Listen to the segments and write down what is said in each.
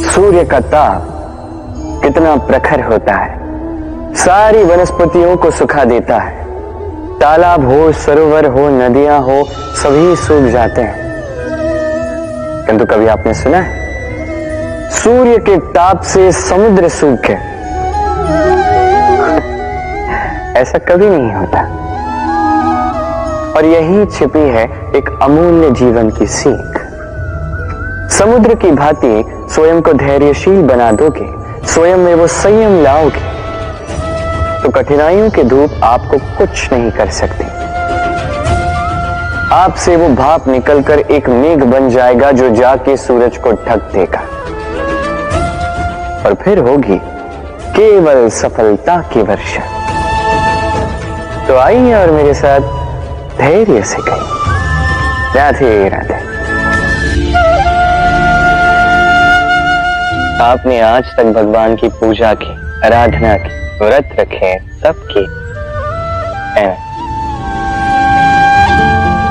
सूर्य का ताप कितना प्रखर होता है, सारी वनस्पतियों को सुखा देता है। तालाब हो, सरोवर हो, नदियां हो, सभी सूख जाते हैं। किंतु कभी आपने सुना है सूर्य के ताप से समुद्र सूखे? ऐसा कभी नहीं होता। और यही छिपी है एक अमूल्य जीवन की सीख। समुद्र की भांति स्वयं को धैर्यशील बना दोगे, स्वयं में वो संयम लाओगे, तो कठिनाइयों की धूप आपको कुछ नहीं कर सकती। आपसे वो भाप निकलकर एक मेघ बन जाएगा जो जाके सूरज को ढक देगा, और फिर होगी केवल सफलता की वर्षा। तो आइए और मेरे साथ धैर्य से कहिए राधे राधे। आपने आज तक भगवान की पूजा की, आराधना की, व्रत रखे, तप की,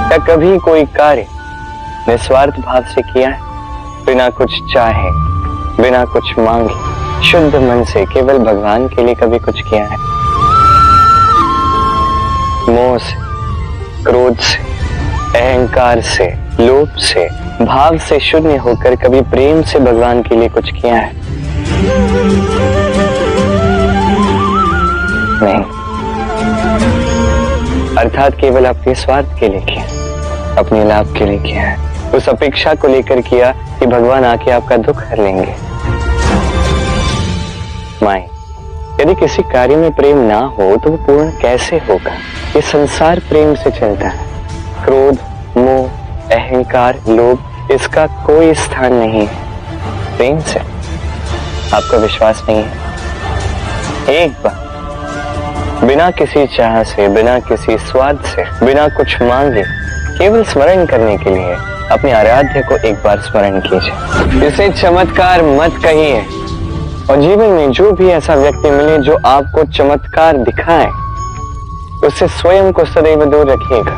क्या कभी कोई कार्य निस्वार्थ भाव से किया है? बिना कुछ चाहे, बिना कुछ मांगे, शुद्ध मन से केवल भगवान के लिए कभी कुछ किया है? मोह से, क्रोध से, अहंकार से, लोभ से, भाव से शून्य होकर कभी प्रेम से भगवान के लिए कुछ किया है? नहीं। अर्थात केवल अपने स्वार्थ के लिए किया, अपने लाभ के लिए किया है, उस अपेक्षा को लेकर किया कि भगवान आके आपका दुख हर लेंगे। माई, यदि किसी कार्य में प्रेम ना हो तो वो पूर्ण कैसे होगा? ये संसार प्रेम से चलता है। क्रोध, मोह, अहंकार, लोभ, इसका कोई स्थान नहीं है प्रेम से। आपका विश्वास नहीं है? एक बार बिना किसी चाह से, बिना किसी स्वाद से, बिना कुछ मांगे, केवल स्मरण करने के लिए अपने आराध्य को एक बार स्मरण कीजिए। इसे चमत्कार मत कहिए, और जीवन में जो भी ऐसा व्यक्ति मिले जो आपको चमत्कार दिखाए, उससे स्वयं को सदैव दूर रखिएगा,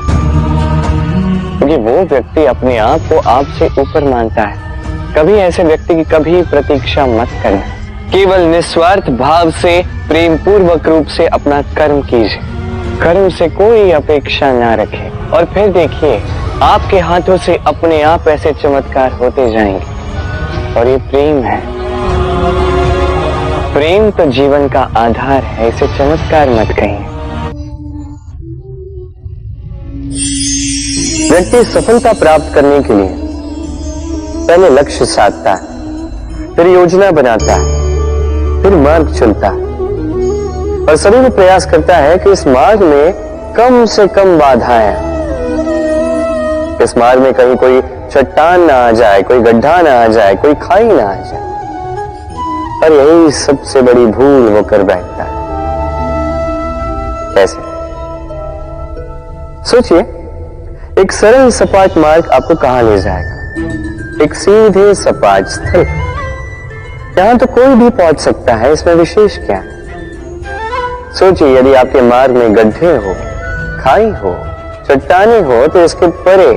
क्योंकि वो व्यक्ति अपने आप को आपसे ऊपर मानता है। कभी ऐसे व्यक्ति की कभी प्रतीक्षा मत करना। केवल निस्वार्थ भाव से, प्रेम पूर्वक रूप से अपना कर्म कीजिए। कर्म से कोई अपेक्षा ना रखे, और फिर देखिए आपके हाथों से अपने आप ऐसे चमत्कार होते जाएंगे। और ये प्रेम है। प्रेम तो जीवन का आधार है, इसे चमत्कार मत कहिए। व्यक्ति सफलता प्राप्त करने के लिए पहले लक्ष्य साधता है, फिर योजना बनाता है, फिर मार्ग चुनता है, और सभी में प्रयास करता है कि इस मार्ग में कम से कम बाधाएं, इस मार्ग में कहीं कोई चट्टान ना आ जाए, कोई गड्ढा ना आ जाए, कोई खाई ना आ जाए। और यही सबसे बड़ी भूल वो कर बैठता है। कैसे? सोचिए, एक सरल सपाट मार्ग आपको कहां ले जाएगा? एक सीधे सपाट स्थल। यहां तो कोई भी पहुंच सकता है, इसमें विशेष क्या? सोचिए, यदि आपके मार्ग में गड्ढे हो, खाई हो, चट्टाने हो, तो इसके परे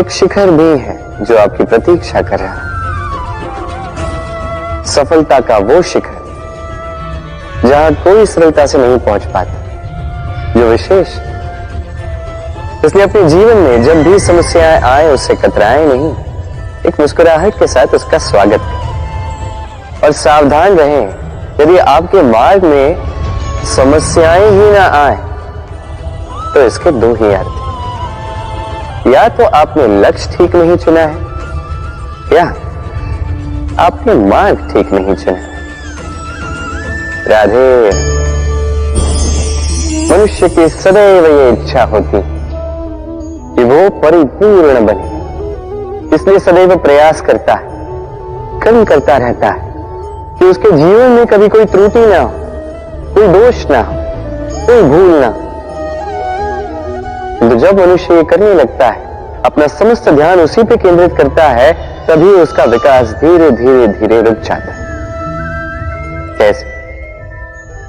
एक शिखर भी है जो आपकी प्रतीक्षा कर रहा है। सफलता का वो शिखर जहां कोई सरलता से नहीं पहुंच पाता, जो विशेष। इसलिए अपने जीवन में जब भी समस्याएं आए उससे कतराएं नहीं, एक मुस्कुराहट के साथ उसका स्वागत करें। और सावधान रहें, यदि आपके मार्ग में समस्याएं ही ना आए तो इसके दो ही अर्थ हैं। या तो आपने लक्ष्य ठीक नहीं चुना है, या आपने मार्ग ठीक नहीं चुना है। राधे। मनुष्य की सदैव ये इच्छा होती कि वो परिपूर्ण बने, इसलिए सदैव प्रयास करता है, कर्म करता रहता है कि उसके जीवन में कभी कोई त्रुटि ना हो, कोई दोष ना हो, कोई भूल ना हो। तो जब मनुष्य ये करने लगता है, अपना समस्त ध्यान उसी पे केंद्रित करता है, तभी उसका विकास धीरे धीरे धीरे रुक जाता है। कैसे?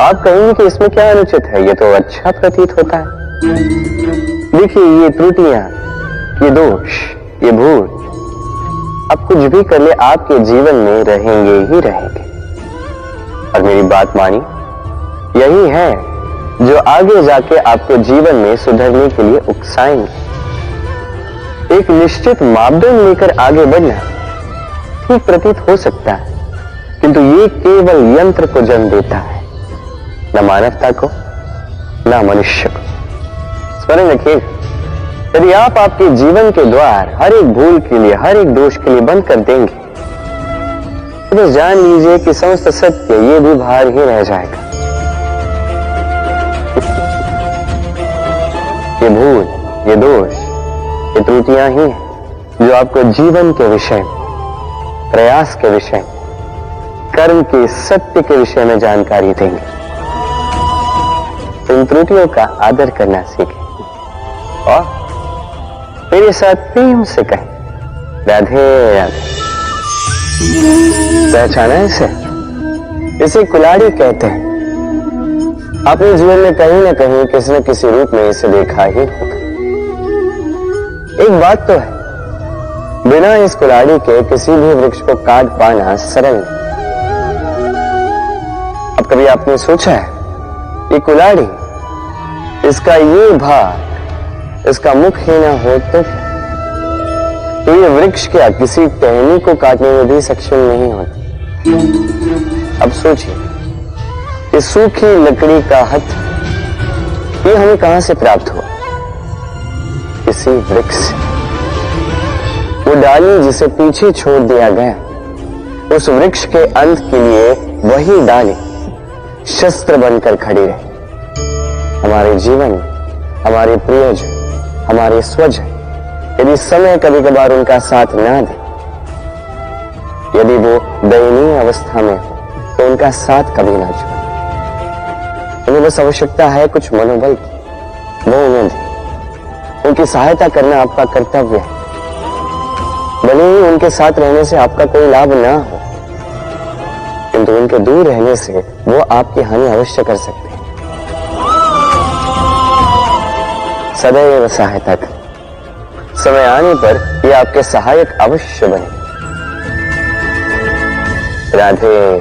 आप कहेंगे कि इसमें क्या अनुचित है, ये तो अच्छा प्रतीत होता है। देखिए, ये त्रुटियां, ये दोष, ये भूल, अब कुछ भी कर ले आपके जीवन में रहेंगे ही रहेंगे। और मेरी बात मानी, यही है जो आगे जाके आपको जीवन में सुधरने के लिए उकसाएंगे। एक निश्चित मापदंड लेकर आगे बढ़ना ठीक प्रतीत हो सकता है, किंतु ये केवल यंत्र को जन्म देता है, न मानवता को, न मनुष्य को। स्मरण रखिए, यदि आप आपके जीवन के द्वार हर एक भूल के लिए, हर एक दोष के लिए बंद कर देंगे, तो बस जान लीजिए कि समस्त सत्य ये भी बाहर ही रह जाएगा। ये भूल, ये दोष, ये त्रुटियां ही हैं जो आपको जीवन के विषय में, प्रयास के विषय में, कर्म के सत्य के विषय में जानकारी देंगे। इन त्रुटियों का आदर करना सीखें और मेरे साथ प्रेम से कहें, राधे राधे। पहचाना इसे कुल्हाड़ी कहते हैं। आपने जीवन में कहीं ना कहीं किसी न किसी रूप में इसे देखा ही होगा। एक बात तो है, बिना इस कुल्हाड़ी के किसी भी वृक्ष को काट पाना सरल नहीं। अब कभी आपने सोचा है, ये कुल्हाड़ी, इसका ये भाग, इसका मुख ही ना हो तो ये वृक्ष क्या किसी टहनी को काटने में भी सक्षम नहीं होती। अब सोचिए, ये सूखी लकड़ी का हथ, ये हमें कहां से प्राप्त हुआ? किसी वृक्ष से। वो डाली जिसे पीछे छोड़ दिया गया, उस वृक्ष के अंत के लिए वही डाली शस्त्र बनकर खड़ी रही। हमारे जीवन में हमारे प्रियजन, हमारे स्वजन, यदि समय कभी कभार उनका साथ ना दे, यदि वो दयनीय अवस्था में हो, तो उनका साथ कभी ना छोड़े। उन्हें बस आवश्यकता है कुछ मनोबल की, वो उन्हें दे। उनकी सहायता करना आपका कर्तव्य है। भले ही उनके साथ रहने से आपका कोई लाभ ना हो, किंतु उनके दूर रहने से वो आपकी हानि अवश्य कर सकते हैं। सदैव सहायता करें। समय आने पर ये आपके सहायक अवश्य बने। राधे।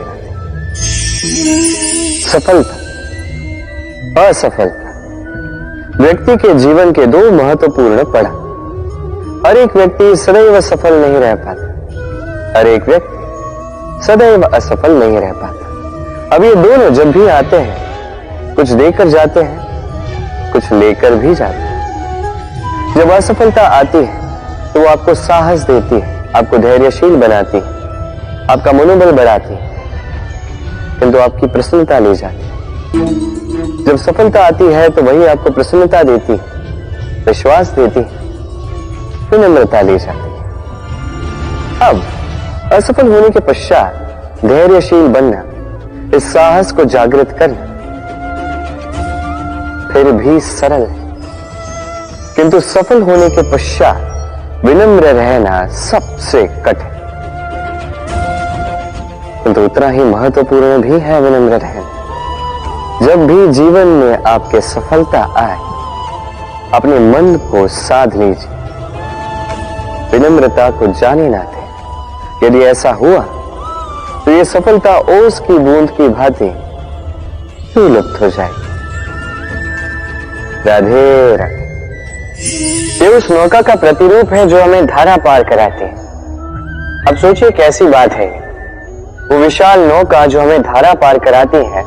सफलता, असफलता व्यक्ति के जीवन के दो महत्वपूर्ण पड़ाव। हर एक व्यक्ति सदैव सफल नहीं रह पाता, हर एक व्यक्ति सदैव असफल नहीं रह पाता। अब ये दोनों जब भी आते हैं, कुछ देकर जाते हैं, कुछ लेकर भी जाते हैं। जब असफलता आती है तो वो आपको साहस देती है, आपको धैर्यशील बनाती है, आपका मनोबल बढ़ाती है, किंतु आपकी प्रसन्नता ले जाती है। जब सफलता आती है तो वही आपको प्रसन्नता देती है, विश्वास देती है, विनम्रता ले जाती है। अब असफल होने के पश्चात धैर्यशील बनना, इस साहस को जागृत करना फिर भी सरल है, किंतु सफल होने के पश्चात विनम्र रहना सबसे कठिन, किंतु उतना ही महत्वपूर्ण भी है विनम्र रहना। जब भी जीवन में आपके सफलता आए, अपने मन को साध लीजिए, विनम्रता को जाने ना दें। यदि ऐसा हुआ तो ये सफलता ओस की बूंद की भांति ही लुप्त हो जाएगी। राधे राधे। ये उस नौका का प्रतिरूप है जो हमें धारा पार कराती है। अब सोचिए कैसी बात है, वो विशाल नौका जो हमें धारा पार कराती है,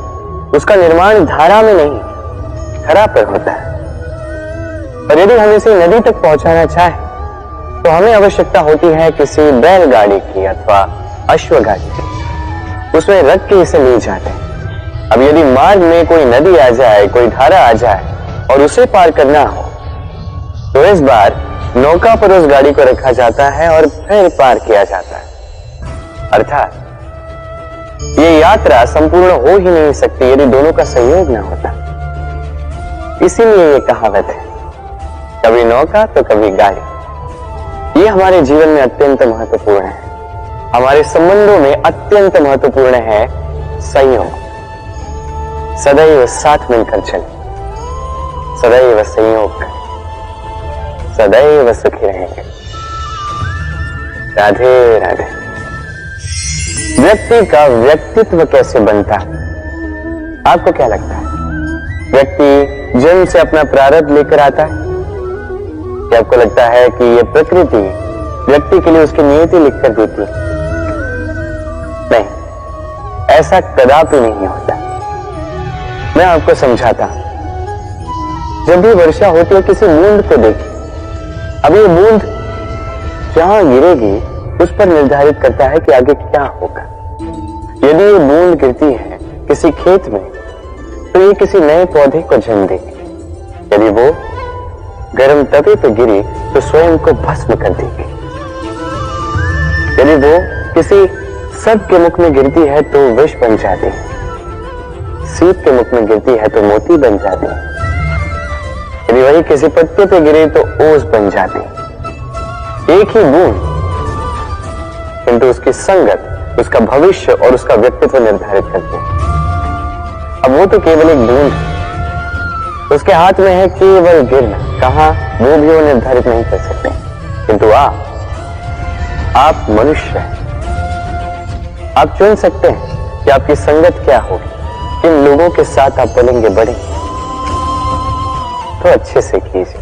उसका निर्माण धारा में नहीं, धरा पर होता है। और यदि हम इसे नदी तक पहुंचाना चाहें, तो हमें आवश्यकता होती है किसी बैलगाड़ी की अथवा अश्वगाड़ी की। उसमें रख के इसे ले जाते हैं। अब यदि मार्ग में कोई नदी आ जाए, कोई धारा आ जाए और उसे पार करना हो, तो इस बार नौका पर उस गाड़ी को रखा जाता है और फिर पार किया जाता है। अर्थात ये यात्रा संपूर्ण हो ही नहीं सकती यदि दोनों का संयोग ना होता। इसीलिए ये कहावत है, कभी नौका तो कभी गाड़ी। ये हमारे जीवन में अत्यंत महत्वपूर्ण है, हमारे संबंधों में अत्यंत महत्वपूर्ण है संयोग। सदैव साथ मिलकर चले, सदैव संयोग करें, सदैव सुखी रहेंगे। राधे राधे। व्यक्ति का व्यक्तित्व कैसे बनता है, आपको क्या लगता है? व्यक्ति जन्म से अपना प्रारब्ध लेकर आता है, या आपको लगता है कि यह प्रकृति व्यक्ति के लिए उसकी नियति लिखकर देती है? नहीं, ऐसा कदापि नहीं होता। मैं आपको समझाता हूं। जब भी वर्षा होती है, किसी बूंद को देखिए। अब ये बूंद जहां गिरेगी उस पर निर्धारित करता है कि आगे क्या होगा। यदि ये बूंद गिरती है किसी खेत में, तो ये किसी नए पौधे को जन्म देगी। यदि वो गर्म तवे पर गिरी तो स्वयं को भस्म कर देगी। यदि वो किसी सर्प के मुख में गिरती है तो विष बन जाती है। सीप के मुख में गिरती है तो मोती बन जाती है। यदि वही किसी पत्ते पे गिरे तो ओस बन जाती है। एक ही बूंद, किंतु उसकी संगत उसका भविष्य और उसका व्यक्तित्व निर्धारित करती है। अब वो तो केवल एक बूंद है, उसके हाथ में है केवल गिरना, कहां वो भी वो निर्धारित नहीं कर सकते। किंतु आप मनुष्य हैं, आप चुन सकते हैं कि आपकी संगत क्या होगी, किन लोगों के साथ आप पलेंगे बढ़ेंगे। तो अच्छे से कीजिए,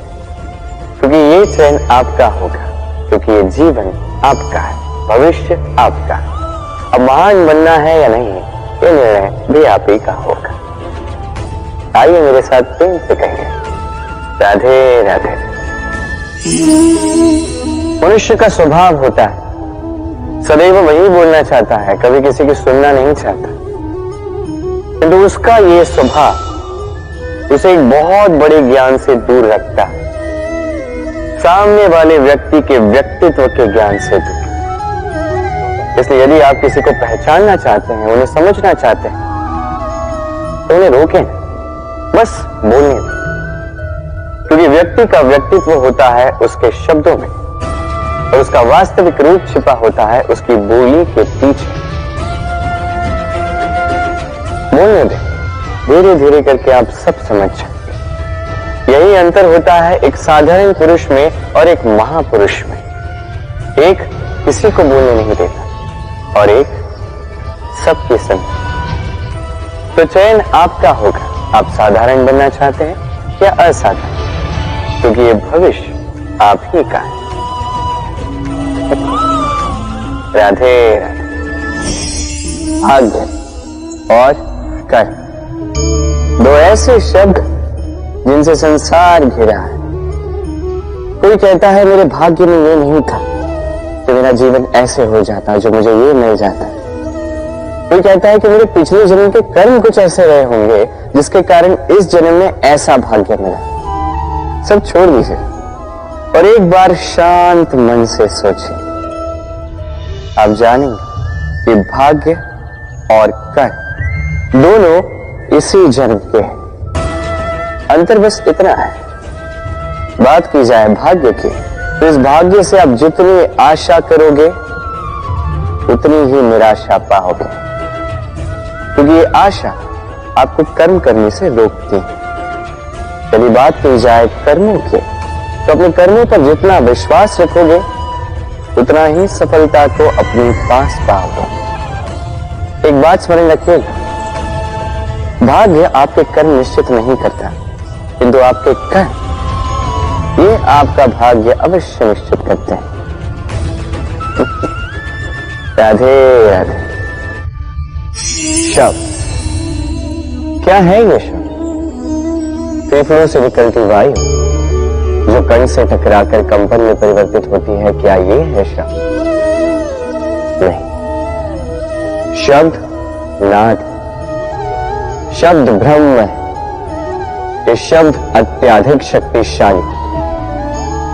क्योंकि ये चयन आपका होगा, क्योंकि ये जीवन आपका है, भविष्य आपका है। अब महान बनना है या नहीं, ये निर्णय भी आप ही का होगा। आइए मेरे साथ प्रेम से कहिए, राधे राधे। मनुष्य का स्वभाव होता है सदैव वही बोलना चाहता है, कभी किसी की सुनना नहीं चाहता। किंतु उसका ये स्वभाव उसे एक बहुत बड़े ज्ञान से दूर रखता है, सामने वाले व्यक्ति के व्यक्तित्व के ज्ञान से दूर। इसलिए यदि आप किसी को पहचानना चाहते हैं, उन्हें समझना चाहते हैं, तो उन्हें रोकें, बस बोलने दें। क्योंकि व्यक्ति का व्यक्तित्व होता है उसके शब्दों में, और उसका वास्तविक रूप छिपा होता है उसकी बोली के पीछे। बोलने दें, धीरे धीरे करके आप सब समझ जाएंगे। यही अंतर होता है एक साधारण पुरुष में और एक महापुरुष में। एक किसी को बोलने नहीं देता और एक सबकी सुनता। तो चयन आपका होगा, आप साधारण बनना चाहते हैं या असाधारण, क्योंकि ये भविष्य आप ही का है। राधे राधे। भाग्य और कर्म, दो ऐसे शब्द जिनसे संसार घिरा है। कोई कहता है मेरे भाग्य में ये नहीं था तो मेरा जीवन ऐसे हो जाता, जो मुझे ये मिल जाता। कोई कहता है कि मेरे पिछले जन्म के कर्म कुछ ऐसे रहे होंगे जिसके कारण इस जन्म में ऐसा भाग्य मिला। सब छोड़ दीजिए और एक बार शांत मन से सोचिए। आप जानेंगे कि भाग्य और कर्म दोनों इसी जन्म के हैं। अंतर बस इतना है। बात की जाए भाग्य की, तो इस भाग्य से आप जितनी आशा करोगे उतनी ही निराशा पाओगे, क्योंकि ये आशा आपको कर्म करने से रोकती है। यदि बात की जाए कर्मों की, तो अपने कर्मों पर जितना विश्वास रखोगे उतना ही सफलता को अपने पास पाओगे। एक बात स्मरण रखिएगा, भाग्य आपके कर्म निश्चित नहीं करता, किंतु आपके कर्म ये आपका भाग्य अवश्य निश्चित करते हैं। राधे राधे। शब्द क्या है ये शब्द? फेफड़ों से निकलती वायु जो कण से टकराकर कंपन में परिवर्तित होती है, क्या ये है शब्द? नहीं। शब्द नाद, शब्द ब्रह्म है। ये शब्द अत्यधिक शक्तिशाली।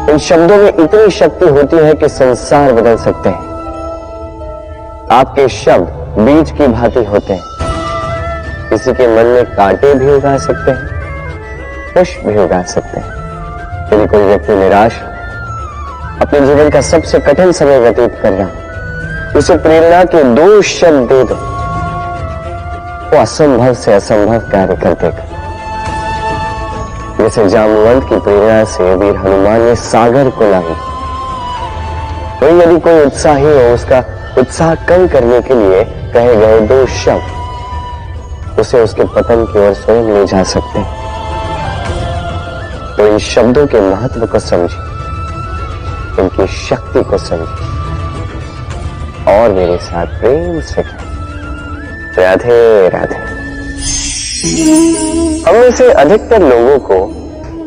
इन शब्दों में इतनी शक्ति होती है कि संसार बदल सकते हैं। आपके शब्द बीज की भांति होते हैं। किसी के मन में कांटे भी उगा सकते हैं, पुष्प भी उगा सकते हैं। यदि कोई व्यक्ति निराश अपने जीवन का सबसे कठिन समय व्यतीत कर रहा है, उसे प्रेरणा के 2 शब्द दे दो, वो असंभव से असंभव कार्य कर देगा। जैसे जामवंत की प्रेरणा से वीर हनुमान ने सागर को लांघा, वही यदि कोई उत्साही हो, उसका उत्साह कम करने के लिए कहे गए 2 शब्द उसे उसके पतन की ओर स्वयं ले जा सकते हैं। तो इन शब्दों के महत्व को समझिए, उनकी शक्ति को समझिए और मेरे साथ प्रेम से कहें राधे राधे। हम में से अधिकतर लोगों को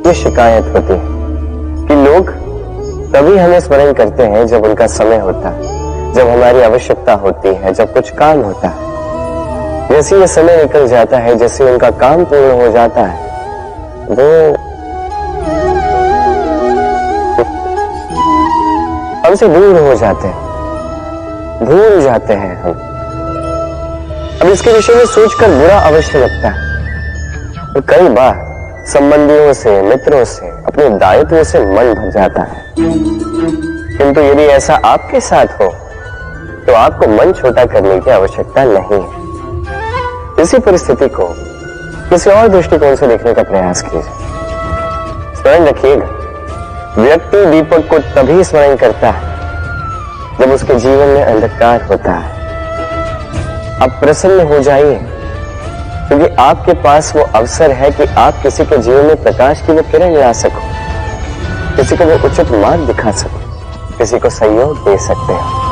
ये शिकायत होती है कि लोग तभी हमें स्मरण करते हैं जब उनका समय होता है, जब हमारी आवश्यकता होती है, जब कुछ काम होता है। जैसे ये समय निकल जाता है, जैसे उनका काम पूर्ण हो जाता है, वो हमसे दूर हो जाते हैं, भूल जाते हैं हम। अब इसके विषय में सोचकर बुरा अवश्य लगता है। तो कई बार संबंधियों से, मित्रों से, अपने दायित्वों से मन भर जाता है। किंतु यदि ऐसा आपके साथ हो तो आपको मन छोटा करने की आवश्यकता नहीं है। इसी परिस्थिति को किसी और दृष्टिकोण से देखने का प्रयास कीजिए। स्मरण रखिएगा, व्यक्ति दीपक को तभी स्मरण करता है जब उसके जीवन में अंधकार होता है। आप प्रसन्न हो जाइए, क्योंकि आपके पास वो अवसर है कि आप किसी के जीवन में प्रकाश की वो किरण ला सको, किसी को वो उचित मार्ग दिखा सको, किसी को सहयोग दे सकते हैं,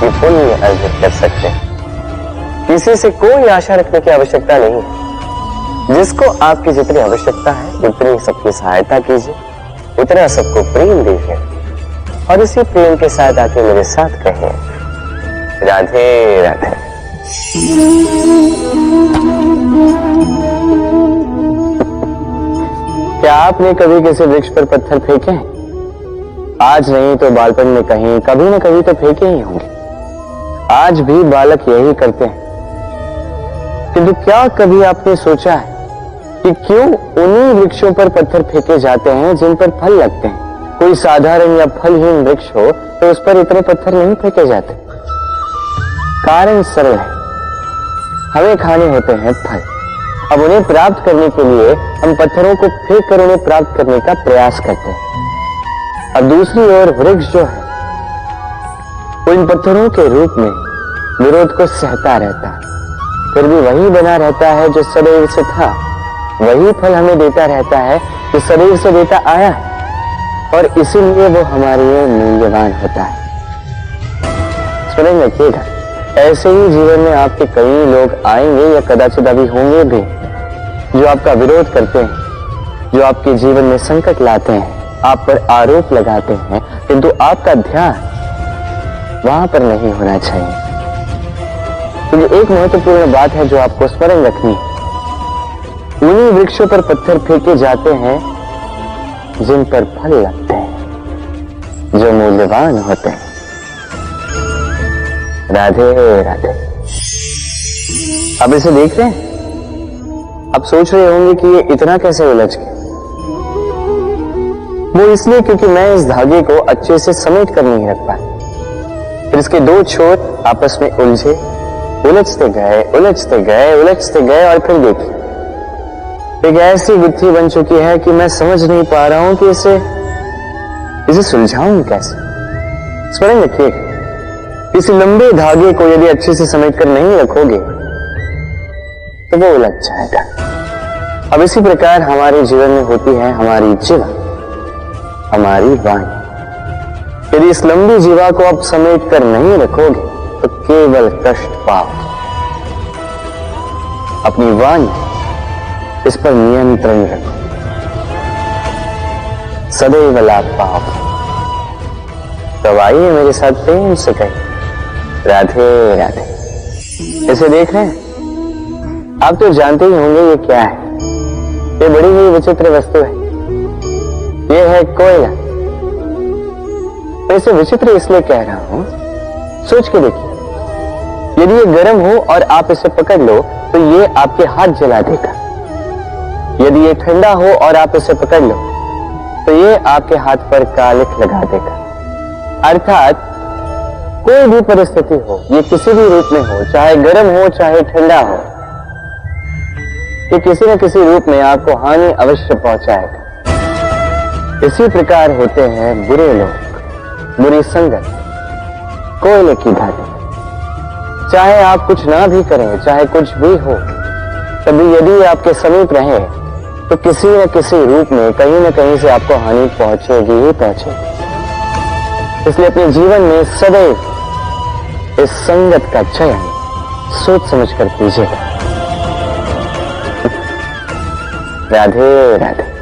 ये पुण्य अर्जित कर सकते हैं। किसी से कोई आशा रखने की आवश्यकता नहीं है। जिसको आपकी जितनी आवश्यकता है उतनी सबकी सहायता कीजिए, उतना सबको प्रेम दीजिए और इसी प्रेम के साथ आके मेरे साथ कहें राधे राधे। क्या आपने कभी किसी वृक्ष पर पत्थर फेंके हैं? आज नहीं तो बालपन में कहीं कभी न कभी तो फेंके ही होंगे। आज भी बालक यही करते हैं। किंतु क्या कभी आपने सोचा है कि क्यों उन्हीं वृक्षों पर पत्थर फेंके जाते हैं जिन पर फल लगते हैं? कोई साधारण या फलहीन वृक्ष हो तो उस पर इतने पत्थर नहीं फेंके जाते। कारण सरल है, हमें खाने होते हैं फल। अब उन्हें प्राप्त करने के लिए हम पत्थरों को फेंक कर उन्हें प्राप्त करने का प्रयास करते हैं। अब दूसरी ओर वृक्ष जो है वो इन पत्थरों के रूप में विरोध को सहता रहता है, फिर भी वही बना रहता है जो सदैव से था। वही फल हमें देता रहता है जो सदैव से देता आया है, और इसीलिए वो हमारे लिए मूल्यवान होता है। स्मरण रखिएगा, ऐसे ही जीवन में आपके कई लोग आएंगे या कदाचित अभी होंगे भी जो आपका विरोध करते हैं, जो आपके जीवन में संकट लाते हैं, आप पर आरोप लगाते हैं, किंतु आपका ध्यान वहां पर नहीं होना चाहिए। क्योंकि एक महत्वपूर्ण बात है जो आपको स्मरण रखनी है, उन्हीं वृक्षों पर पत्थर फेंके जाते हैं जिन पर फल लगते हैं, जो मूल्यवान होते हैं। राधे राधे। अब इसे देख रहे हैं? अब सोच रहे होंगे कि ये इतना कैसे उलझ गया। वो इसलिए क्योंकि मैं इस धागे को अच्छे से समेट कर नहीं रख पाया। फिर इसके 2 छोर आपस में उलझे, उलझते गए, उलझते गए, उलझते गए, और फिर देखिए एक ऐसी गुत्थी बन चुकी है कि मैं समझ नहीं पा रहा हूं कि इसे सुलझाऊं कैसे। स्मरण रखिए, इस लंबे धागे को यदि अच्छे से समेट कर नहीं रखोगे तो वो उलझ जाएगा। अब इसी प्रकार हमारे जीवन में होती है हमारी जीवा, हमारी वाणी। यदि इस लंबी जीवा को आप समेट कर नहीं रखोगे तो केवल कष्ट पाओगे। अपनी वाणी इस पर नियंत्रण रखो, सदैव लाभ पाओगे। तो आइए मेरे साथ प्रेम से कहिए राधे राधे। इसे देख रहे हैं? आप तो जानते ही होंगे ये क्या है। ये बड़ी ही विचित्र वस्तु है। ये है कोयला। मैं इसे विचित्र इसलिए कह रहा हूं, सोच के देखिए, यदि ये गर्म हो और आप इसे पकड़ लो तो ये आपके हाथ जला देगा। यदि ये ठंडा हो और आप इसे पकड़ लो तो ये आपके हाथ पर कालिख लगा देगा। अर्थात कोई भी परिस्थिति हो, ये किसी भी रूप में हो, चाहे गर्म हो चाहे ठंडा हो, ये किसी न किसी रूप में आपको हानि अवश्य पहुंचाएगा। इसी प्रकार होते हैं बुरे लोग, बुरी संगत, कोयले की धारी। चाहे आप कुछ ना भी करें, चाहे कुछ भी हो, तभी यदि आपके समीप रहे तो किसी न किसी रूप में कहीं न कहीं से आपको हानि पहुंचेगी ही पहुंचेगी। इसलिए अपने जीवन में सदैव इस संगत का चयन सोच समझ कर कीजिएगा। राधे राधे।